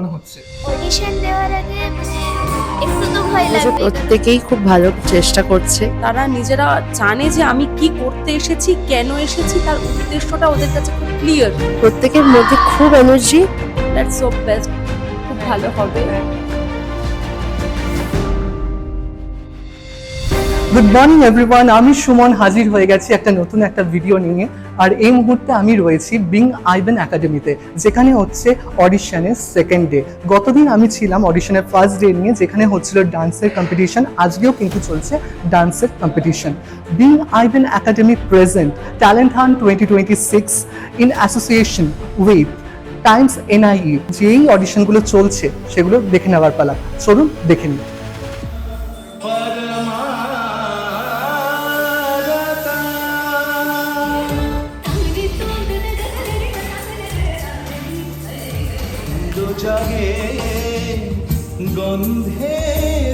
মনে হচ্ছে? অডিশন দেওয়ার আগে একটু তো ভয় লাগবে। প্রত্যেকেই খুব ভালো চেষ্টা করছে। তারা নিজেরা জানে যে আমি কি করতে এসেছি, কেন এসেছি, তার উদ্দেশ্যটা ওদের কাছে খুব ক্লিয়ার। প্রত্যেকের মধ্যে খুব এনার্জি। দ্যাটস সো বেস্ট, খুব ভালো হবে। গুড মর্নিং এভরিওয়ান, আমি সুমন হাজির হয়ে গেছি নতুন একটা ভিডিও নিয়ে। আর এই মুহূর্তে আমি রয়েছি বিং আইবান একাডেমিতে, যেখানে হচ্ছে অডিশনের সেকেন্ড ডে। গতদিন আমি ছিলাম অডিশনের ফার্স্ট ডে নিয়ে, যেখানে হচ্ছিল ডান্সের কম্পিটিশন। আজকেও কিন্তু চলছে ডান্সের কম্পিটিশন। বিং আইবান academy present talent hunt 2026 in association with Times NIE। যেই অডিশনগুলো চলছে সেগুলো দেখে নেওয়ার পালা। চলুন দেখে নিই। জাগে গন্ধে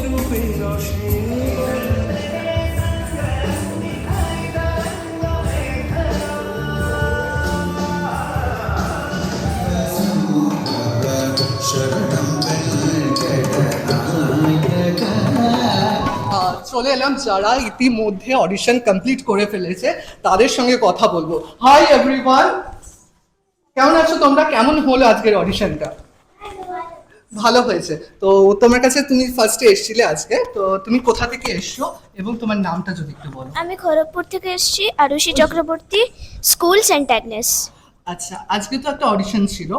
রূপে রসে চলে এলাম যারা ইতিমধ্যে অডিশন কমপ্লিট করে ফেলেছে তাদের সঙ্গে কথা বলবো। হাই এভরিওয়ান, কেমন আছো তোমরা? কেমন হলো আজকের অডিশনটা? ভালো হয়েছে তো। তোমার কাছে তুমি ফার্স্টে এসেছিলে আজকে, তো তুমি কোথা থেকে এসছো এবং তোমার নামটা যদি একটু বলো। আমি খড়গপুর থেকে এসেছি, Arushi Chakraborty, school Saint Agnes. আচ্ছা, আজকে তো একটা অডিশন ছিল।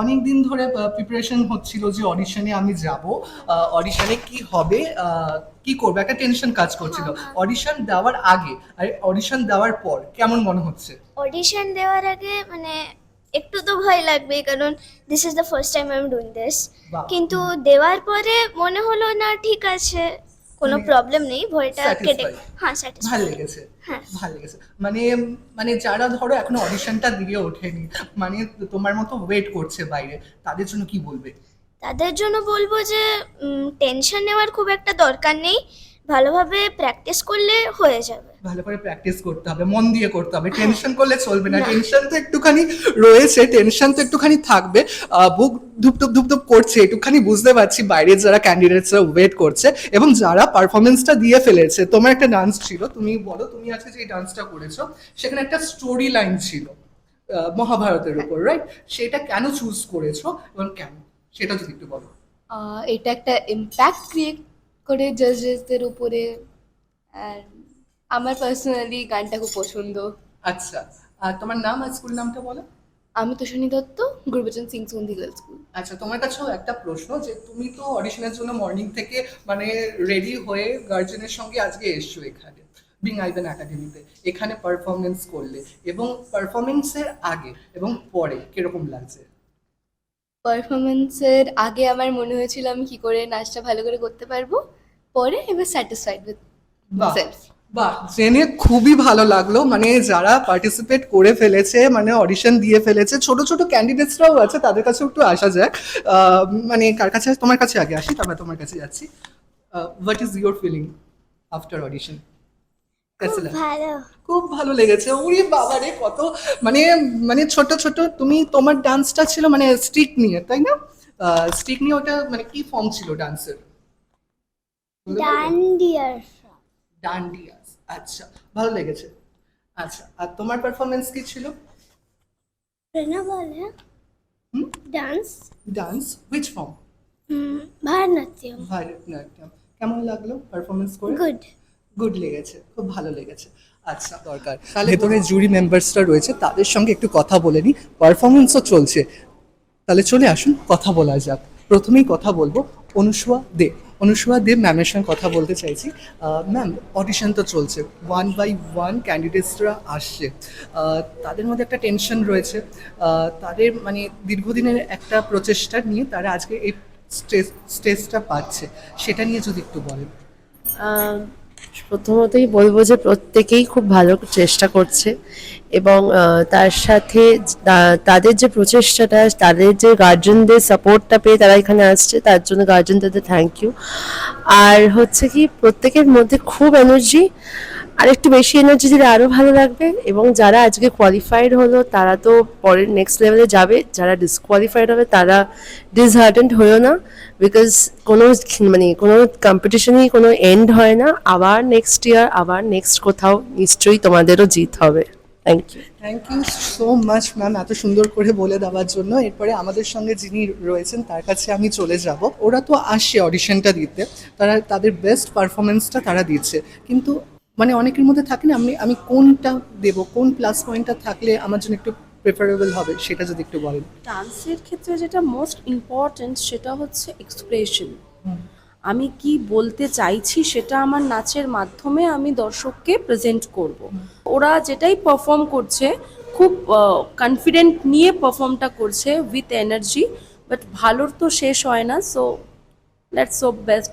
অনেক দিন ধরে প্রিপারেশন হচ্ছিল যে অডিশনে আমি যাব, অডিশনে কি হবে, কি করবো, একটা টেনশন কাজ করছিল। অডিশন দেওয়ার আগে আর অডিশন দেওয়ার পর কেমন মনে হচ্ছে? অডিশন দেওয়ার আগে একটু তো ভয় লাগবে, কারণ this is the first time I am doing this. কিন্তু দেওয়ার পরে মনে হলো না ঠিক আছে, কোনো প্রবলেম নেই, ভয়টা কেটে। হ্যাঁ, স্যাটিসফাই। ভালো লেগেছে? হ্যাঁ, ভালো লেগেছে। মানে যারা ধরো এখনো অডিশনটা দিয়ে ওঠেনি, মানে তোমার মতো ওয়েট করছে বাইরে, তাদের জন্য কি বলবে? তাদের জন্য বলবো যে টেনশন নেওয়ার খুব একটা দরকার নেই, ভালোভাবে প্র্যাকটিস করলে হয়ে যাবে। ভালো করে প্র্যাকটিস করতে হবে, মন দিয়ে করতে হবে, টেনশন করলে চলবে না। টেনশন তো একটুখানি রয়েছে, টেনশন তো একটুখানি থাকবে, বুক ধুপধুপ ধুপধুপ করছে একটুখানি, বুঝতে পারছি বাইরের যারা ক্যান্ডিডেটসরা ওয়েট করছে এবং যারা পারফরমেন্সটা দিয়ে ফেলেছে। তোমার একটা ডান্স ছিল, তুমি বলো, তুমি আজকে যে ডান্সটা করেছো সেখানে একটা স্টোরি লাইন ছিল মহাভারতের উপর, রাইট? সেটা কেন চুজ করেছো এবং কেন, সেটা যদি একটু বলো। এটা একটা ইম্প্যাক্ট ক্রিয়েট করে জাজেসদের উপরে, অ্যান্ড আমার পার্সোনালি গানটা খুব পছন্দ। আচ্ছা, আর তোমার নাম আর স্কুল নামটা বলো। আমি তোষণী দত্ত, গুরুবচন সিং সুন্দি গার্লস স্কুল। আচ্ছা, তোমার কাছেও একটা প্রশ্ন, যে তুমি তো অডিশনের জন্য মর্নিং থেকে মানে রেডি হয়ে গার্জেনের সঙ্গে আজকে এসছো এখানে বিং আইবান একাডেমিতে, এখানে পারফরমেন্স করলে, এবং পারফরমেন্সের আগে এবং পরে কিরকম লাগছে? পারফরমেন্সের আগে আমার মনে হয়েছিল আমি কি করে নাচটা ভালো করে করতে পারবো, পরে এবার স্যাটিসফাইড উইথ সেলফ। বাহ, জেনে খুবই ভালো লাগলো। মানে যারা পার্টিসিপেট করে ফেলেছে, মানে অডিশন দিয়ে ফেলেছে, ছোট ছোট ক্যান্ডিডেটসরাও আছে, তাদের কাছে একটু আসা যাক। মানে কার কাছে? তোমার কাছে আগে আসি, তারপর তোমার কাছে যাচ্ছি। What is your feeling after audition? ভালো। খুব ভালো লেগেছে। ওরে বাবা রে, কত মানে মানে ছোট ছোট। তুমি তোমার ডান্সটা ছিল মানে স্টিক নিয়ে, তাই না? স্টিক নিয়ে, ওটা মানে কি ফর্ম ছিল ডান্সের? ডান্ডিয়ার। ডান্ডিয়া। আচ্ছা, ভালো লেগেছে। আচ্ছা, আর তোমার পারফরমেন্স কি ছিল? প্রেরণা বলে dance. Dance which form? Bharatanatyam. Bharatanatyam. কেমন লাগলো পারফরমেন্স করে? গুড। গুড লেগেছে, খুব ভালো লেগেছে। আচ্ছা, দরকার তাহলে ভেতরে জুরি মেম্বার্সরা রয়েছে, তাদের সঙ্গে একটু কথা বলে নিই। পারফরমেন্সও চলছে, তাহলে চলে আসুন কথা বলা যাক। প্রথমেই কথা বলবো অনুসুয়া দে ম্যামের সঙ্গে কথা বলতে চাইছি। ম্যাম, অডিশন তো চলছে, 1 বাই 1 ক্যান্ডিডেটসরা আসছে, তাদের মধ্যে একটা টেনশন রয়েছে। তাদের মানে দীর্ঘদিনের একটা প্রচেষ্টা নিয়ে তারা আজকে এই স্টেজটা পাচ্ছে, সেটা নিয়ে যদি একটু বলেন। প্রথমতই বলবো যে প্রত্যেকেই খুব ভালো চেষ্টা করছে এবং তার সাথে তাদের যে প্রচেষ্টাটা, তাদের যে গার্জেনদের সাপোর্টটা পেয়ে তারা এখানে আসছে, তার জন্য গার্জেনদের থ্যাংক ইউ। আর হচ্ছে কি, প্রত্যেকের মধ্যে খুব এনার্জি, আর একটু বেশি এনার্জি দিলে আরো ভালো লাগবে। এবং যারা আজকে কোয়ালিফাইড হলো তারা তো পরের নেক্সট লেভেলে যাবে, যারা ডিসকোয়ালিফাইড হবে তারা ডিসহার্টেন্ড হয়েও না, বিকজ কোনো কম্পিটিশনই কোনো এন্ড হয় না। আবার নেক্সট ইয়ার, আবার নেক্সট কোথাও নিশ্চয়ই তোমাদেরও জিত হবে। Thank you. Thank you so much ma'am, এত সুন্দর করে বলে দেওয়ার জন্য। এরপরে আমাদের সঙ্গে যিনি রয়েছেন তার কাছে আমি চলে যাব। ওরা তো আসে অডিশনটা দিতে, তারা তাদের বেস্ট পারফরমেন্সটা তারা দিচ্ছে, কিন্তু মানে অনেকের মধ্যে থাকে না, আমি কোনটা দেব, কোন প্লাস পয়েন্টটা থাকলে আমার জন্য একটু প্রেফারেবল হবে, সেটা যদি একটু বলেন। ডান্সের ক্ষেত্রে যেটা মোস্ট ইম্পর্ট্যান্ট সেটা হচ্ছে এক্সপ্রেশন। আমি কি বলতে চাইছি সেটা আমার নাচের মাধ্যমে আমি দর্শককে প্রেজেন্ট করব। ওরা যেটাই পারফর্ম করছে খুব কনফিডেন্ট নিয়ে পারফর্মটা করছে উইথ এনার্জি, বাট ভালোর তো শেষ হয় না। সো লেটস হোপ বেস্ট,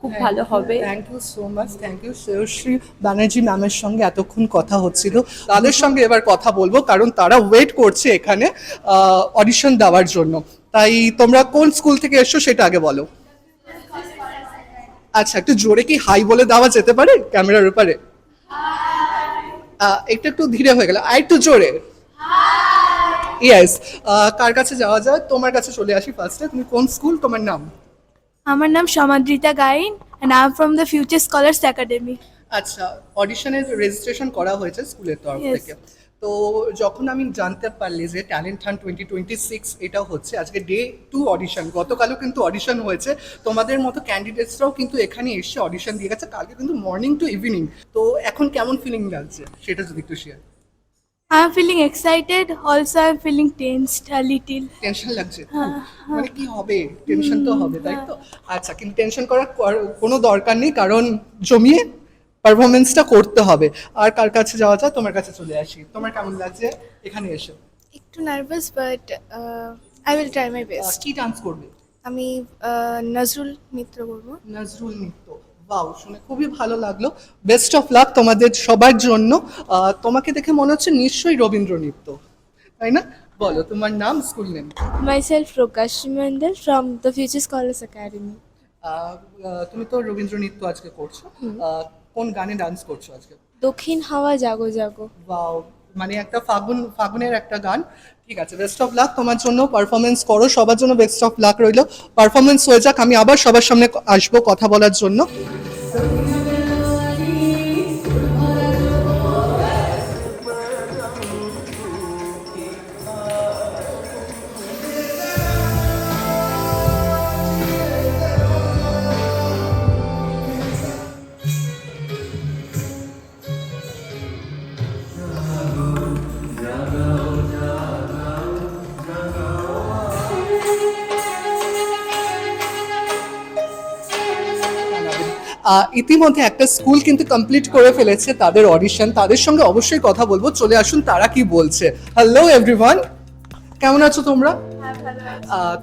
খুব ভালো হবে। Thank you so much, thank you. Shreyashree Banerjee ম্যামের সঙ্গে এতক্ষণ কথা হচ্ছিল, তাদের সঙ্গে এবার কথা বলবো, কারণ তারা ওয়েট করছে এখানে অডিশন দেওয়ার জন্য। তাই তোমরা কোন স্কুল থেকে এসছো সেটা আগে বলো। আচ্ছা, একটু জোরে কি হাই বলে দেওয়া যেতে পারে ক্যামেরার উপরে? একটু একটু ধীরে হয়ে গেল, আর একটু জোরে। ইয়েস। কার কাছে যাওয়া যায়? তোমার কাছে চলে আসি ফার্স্টে। তুমি কোন স্কুল, তোমার নাম? আমার নাম সমাদ্রিতা Gyne and I am from the Future Scholars Academy. আচ্ছা, অডিশনের রেজিস্ট্রেশন করা হয়েছে স্কুলের তরফ Yes. থেকে। তো যখন আমি জানতে পারলি যে ট্যালেন্ট হান্ট 2026 এটা হচ্ছে, আজকে ডে 2 অডিশন, গতকালও কিন্তু অডিশন হয়েছে, তোমাদের মতো ক্যান্ডিডেটসরাও কিন্তু এখানে এসে অডিশন দিয়ে গেছে, কালকে কিন্তু মর্নিং টু ইভিনিং। তো এখন কেমন ফিলিং লাগছে সেটা যদি একটু share. I am feeling excited, also I am feeling tensed a little. Tension লাগছে? মানে কি হবে, টেনশন তো হবে, তাই তো? আচ্ছা, কিন্তু টেনশন করার কোনো দরকার নেই, কারণ জমিয়ে পারফরমেন্সটা করতে হবে। আর কার কাছে যাওয়া যায়? তোমার কাছে চলে আসি। তোমার কেমন লাগছে এখানে এসে? একটু nervous but I will try my best. কি ডান্স করবে? আমি নজরুল নৃত্য করব। নজরুল নৃত্য। বাও, শুনে খুবই ভালো লাগলো। বেস্ট অফ লাক তোমাদের সবার জন্য। তোমাকে দেখে মনে হচ্ছে নিশ্চয়ই রবীন্দ্র নৃত্য, তাই না? বলো তোমার নাম, school name. Myself Prakash Mandal from the Future Scholars Academy. তুমি তো রবীন্দ্র নৃত্য আজকে করছো, কোন গানে ডান্স করছো আজকে? দক্ষিণ হাওয়া জাগো জাগো। বাও, মানে একটা ফাগুনের একটা গান। ঠিক আছে, বেস্ট অফ লাক তোমার জন্য। পারফরমেন্স করো, সবার জন্য বেস্ট অফ লাক রইলো। পারফরমেন্স হয়ে যাক, আমি আবার সবার সামনে আসবো কথা বলার জন্য। ইতিমধ্যে একটা স্কুল কিন্তু কমপ্লিট করে ফেলেছে তাদের অডিশন, তাদের সঙ্গে অবশ্যই কথা বলবো। চলে আসুন তারা কি বলছে। হ্যালো এভরিওয়ান, কেমন আছো তোমরা?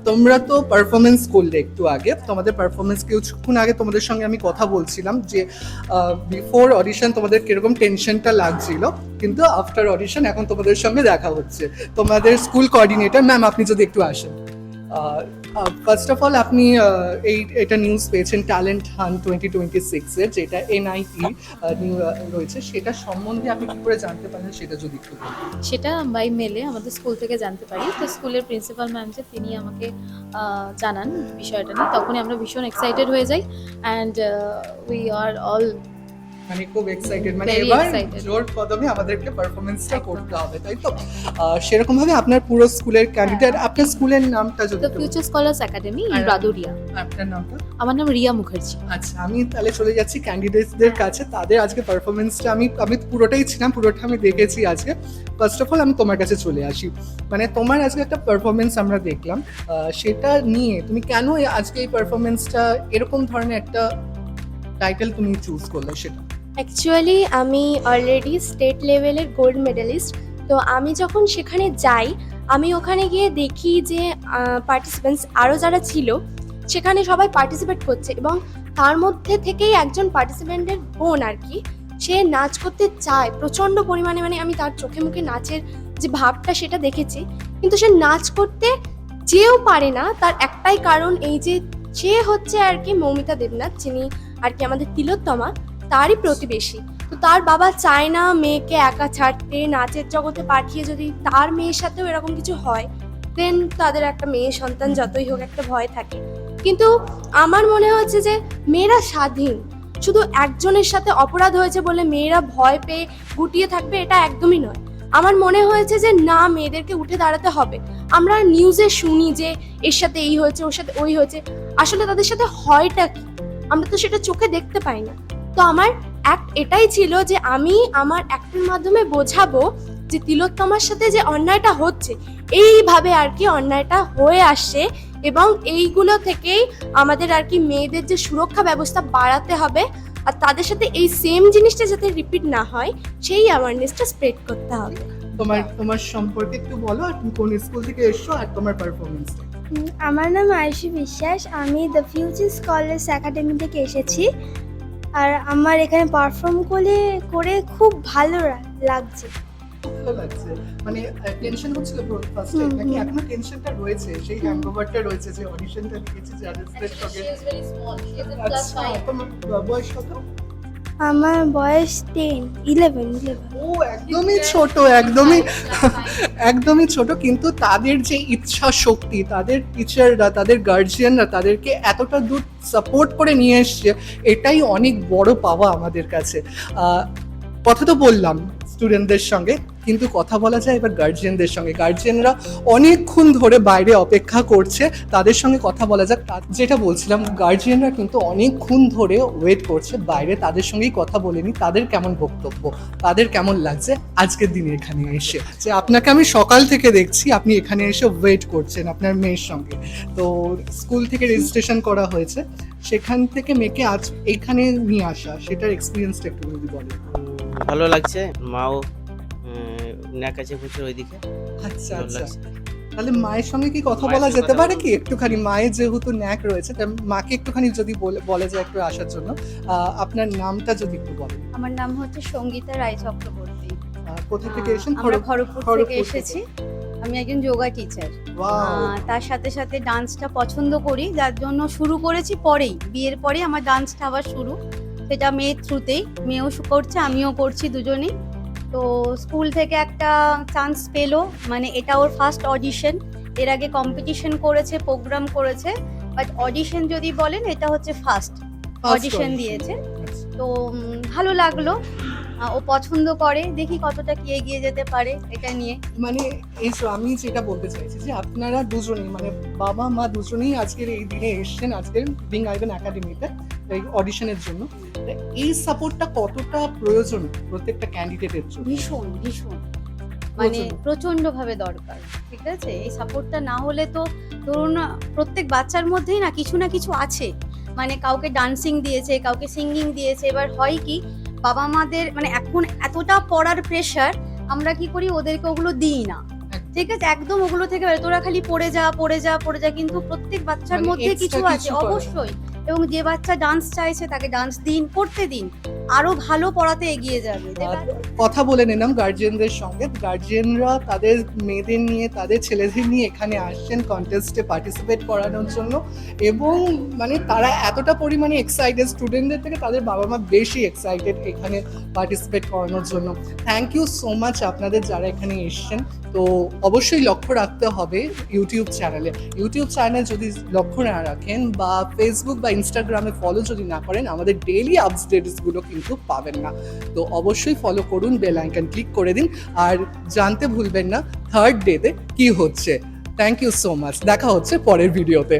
তোমরা তো পারফরমেন্স করলে একটু আগে, তোমাদের পারফরমেন্স কিছুক্ষণ আগে তোমাদের সঙ্গে আমি কথা বলছিলাম যে বিফোর অডিশন তোমাদের কিরকম টেনশনটা লাগছিল, কিন্তু আফটার অডিশন এখন তোমাদের সঙ্গে দেখা হচ্ছে। তোমাদের স্কুল কোঅর্ডিনেটর ম্যাম, আপনি যদি একটু আসেন। ফার্স্ট অফ অল, আপনি এটা নিউজ পেয়েছেন ট্যালেন্ট হান্ট 2026 এর, যেটা এনআইটি রয়েছে, সেটা সম্বন্ধে আপনি কি করে জানতে পারলেন সেটা যদি একটু বলেন। সেটা বাই মেলে আমাদের স্কুল থেকে জানতে পারি। তো স্কুলের প্রিন্সিপাল ম্যাম যে তিনি আমাকে জানান বিষয়টা নিয়ে, তখনই আমরা ভীষণ এক্সাইটেড হয়ে যাই অ্যান্ড উই আর অল মানে খুব এক্সাইটেড, মানে Very এবার excited. জোর কদমে আমাদেরকে পারফরমেন্সটা করতে হবে, তাই তো? সেরকম ভাবে আপনার পুরো স্কুলের ক্যান্ডিডেট, আপনার স্কুলের নামটা যদি দ্য একটু ফিউচার স্কলার্স একাডেমি ইন আর- রাদুরিয়া। আপনার নামটা? আমার নাম রিয়া মুখার্জি। আচ্ছা, আমি তাহলে চলে যাচ্ছি ক্যান্ডিডেটসদের কাছে। তাদের আজকে পারফরমেন্সটা আমি পুরোটাই ছিলাম, পুরোটা আমি দেখেছি আজকে। ফার্স্ট অফ অল আমি তোমার কাছে চলে আসি। মানে তোমার আজকে একটা পারফরমেন্স আমরা দেখলাম, সেটা নিয়ে তুমি কেন আজকে এই পারফরমেন্সটা এরকম ধরনের একটা টাইটেল তুমি চুজ করলে সেটা? অ্যাকচুয়ালি আমি অলরেডি স্টেট লেভেলের গোল্ড মেডেলিস্ট। তো আমি যখন সেখানে যাই, আমি ওখানে গিয়ে দেখি যে পার্টিসিপেন্টস আরও যারা ছিল সেখানে সবাই পার্টিসিপেট করছে, এবং তার মধ্যে থেকেই একজন পার্টিসিপেন্টের বোন আর কি, সে নাচ করতে চায় প্রচণ্ড পরিমাণে। মানে আমি তার চোখে মুখে নাচের যে ভাবটা সেটা দেখেছি, কিন্তু সে নাচ করতে চেয়েও পারে না। তার একটাই কারণ এই যে সে হচ্ছে আর কি মৌমিতা দেবনাথ, যিনি আর কি আমাদের তিলোত্তমা, তারই প্রতিবেশী। তো তার বাবা চায় না মেয়েকে একা ছাড়তে, নাচের জগতে পাঠিয়ে যদি তার মেয়ের সাথেও এরকম কিছু হয় দেন তাদের একটা মেয়ে সন্তান যতই হোক একটা ভয় থাকে। কিন্তু আমার মনে হচ্ছে যে মেয়েরা স্বাধীন, শুধু একজনের সাথে অপরাধ হয়েছে বলে মেয়েরা ভয় পেয়ে গুটিয়ে থাকবে এটা একদমই নয়। আমার মনে হয়েছে যে না, মেয়েদেরকে উঠে দাঁড়াতে হবে। আমরা নিউজে শুনি যে এর সাথে এই হয়েছে, ওর সাথে ওই হয়েছে, আসলে তাদের সাথে হয়টা কি আমরা তো সেটা চোখে দেখতে পাই না। তো আমার অ্যাক্ট এটাই ছিল যে আমি আমার অ্যাক্টের মাধ্যমে বোঝাবো যে তিলোত্তমার সাথে যে অন্যায়টা হচ্ছে এইভাবে আর কি অন্যায়টা হয়ে আসছে, এবং এইগুলো থেকেই আমাদের আর কি মেয়েদের যে সুরক্ষা ব্যবস্থা বাড়াতে হবে, আর তাদের সাথে এই সেম জিনিসটা যাতে রিপিট না হয় সেই অ্যাওয়ারনেসটা স্প্রেড করতে হবে। তোমার সম্পর্কে একটু বলো, আর তুমি কোন স্কুল থেকে এসছো আর তোমার পারফরমেন্সটা। আমার নাম আয়ুষী বিশ্বাস, আমি দ্য ফিউচার স্কলার্স একাডেমি থেকে এসেছি। আর আমার এখানে পারফর্ম করে খুব ভালো লাগছে। ভালো লাগছে, মানে টেনশন হচ্ছিল ফার্স্টে, নাকি এখনো টেনশনটা রয়েছে, সেই হ্যাংওভারটা রয়েছে যে অডিশনটা দিয়েছি জাজেসদের সঙ্গে? আচ্ছা, তোমার বয়স কত? আমার বয়স 11। ও একদমই ছোট, একদমই ছোট, কিন্তু তাদের যে ইচ্ছা শক্তি, তাদের টিচাররা, তাদের গার্জিয়ানরা তাদেরকে এতটা দূর সাপোর্ট করে নিয়ে এসছে, এটাই অনেক বড় পাওয়া আমাদের কাছে। কথা তো বললাম স্টুডেন্টদের সঙ্গে, কিন্তু কথা বলা যায় এবার গার্জিয়ানদের সঙ্গে। গার্জিয়ানরা অনেকক্ষণ ধরে বাইরে অপেক্ষা করছে, তাদের সঙ্গে কথা বলা যাক। যেটা বলছিলাম, গার্জিয়ানরা কিন্তু অনেকক্ষণ ধরে ওয়েট করছে বাইরে, তাদের সঙ্গেই কথা বলেনি, তাদের কেমন বক্তব্য, তাদের কেমন লাগছে আজকের দিনে এখানে এসে। যে আপনাকে আমি সকাল থেকে দেখছি আপনি এখানে এসে ওয়েট করছেন আপনার মেয়ের সঙ্গে, তো স্কুল থেকে রেজিস্ট্রেশন করা হয়েছে, সেখান থেকে মেয়েকে আজ এখানে নিয়ে আসা, সেটার এক্সপিরিয়েন্সটা একটু যদি বলেন। ভালো লাগছে, মাও ন্যাক আছে প্রচুর ওইদিকে। আচ্ছা ভালো আচ্ছা, লাগছে। তাহলে মায়ের সঙ্গে কি কথা মায়ের বলা সঙ্গে যেতে কথা পারে বলবো। কি একটুখানি? মায়ের যেহেতু ন্যাক রয়েছে, তাই মাকে একটুখানি যদি বলে যায় একটু আসার জন্য। আপনার নামটা যদি একটু বলেন। আমার নাম হচ্ছে সঙ্গীতা রায় চক্রবর্তী। কোথা থেকে এসেছেন? আমরা খড়গপুর থেকে এসেছি। আমি একজন যোগা টিচার। ওয়াও, তার সাথে সাথে ডান্সটা পছন্দ করি, যার জন্য শুরু করেছি পরেই, বিয়ের পরে আমার ডান্সটা আবার শুরু, সেটা মেয়ের থ্রুতেই। মেয়েও করছে, আমিও করছি, দুজনেই। তো স্কুল থেকে একটা চান্স পেলো, মানে এটা ওর ফার্স্ট অডিশন। এর আগে কম্পিটিশন করেছে, প্রোগ্রাম করেছে, বাট অডিশন যদি বলেন এটা হচ্ছে ফার্স্ট অডিশন দিয়েছে। তো ভালো লাগলো, ও পছন্দ করে, দেখি কতটা কি এগিয়ে যেতে পারে এটা নিয়ে। মানে এসো, আমি যেটা বলতে চাইছি যে আপনারা দুজনেই, মানে বাবা মা দুজনেই আজকের এই দিনে এসেছেন, আজকের বিং আইবান একাডেমিতে এই অডিশনের জন্য। এই সাপোর্টটা কতটা প্রয়োজন প্রত্যেকটা ক্যান্ডিডেটের জন্য? ভীষণ ভীষণ, মানে প্রচন্ড ভাবে দরকার। ঠিক আছে, এই সাপোর্টটা না হলে তো ধরুন প্রত্যেক বাচ্চার মধ্যেই না কিছু আছে, মানে কাউকে ডান্সিং দিয়েছে, কাউকে সিঙ্গিং দিয়েছে। এবার হয় কি, বাবা মাদের মানে এখন এতটা পড়ার প্রেশার, আমরা কি করি, ওদেরকে ওগুলো দিই না। ঠিক আছে, একদম ওগুলো থেকে তোরা খালি পড়ে যা, কিন্তু প্রত্যেক বাচ্চার মানে মধ্যে extra কিছু আছে কিছু করে। অবশ্যই। এবং যে বাচ্চা ডান্স চাইছে তাকে ডান্স দিন, করতে দিন, আরো ভালো পড়াতে এগিয়ে যাবে। কথা বলে নিলাম গার্জিয়ানদের সঙ্গে। গার্জিয়ানরা তাদের মেয়েদের নিয়ে, তাদের ছেলেদের নিয়ে এখানে আসছেন কন্টেস্টে পার্টিসিপেট করানোর জন্য, এবং মানে তারা এতটা পরিমাণে এক্সাইটেড, স্টুডেন্টদের থেকে তাদের বাবা মা বেশি এক্সাইটেড এখানে পার্টিসিপেট করানোর জন্য। থ্যাংক ইউ সো মাচ আপনাদের যারা এখানে এসছেন। তো অবশ্যই লক্ষ্য রাখতে হবে ইউটিউব চ্যানেল যদি লক্ষ্য না রাখেন, বা ফেসবুক বা ইনস্টাগ্রামে ফলো যদি না করেন, আমাদের ডেইলি আপডেটসগুলো কিন্তু পাবেন না। তো অবশ্যই ফলো করুন, বেল আইকন ক্লিক করে দিন, আর জানতে ভুলবেন না থার্ড ডেতে কি হচ্ছে। থ্যাংক ইউ সো মাচ, দেখা হচ্ছে পরের ভিডিওতে।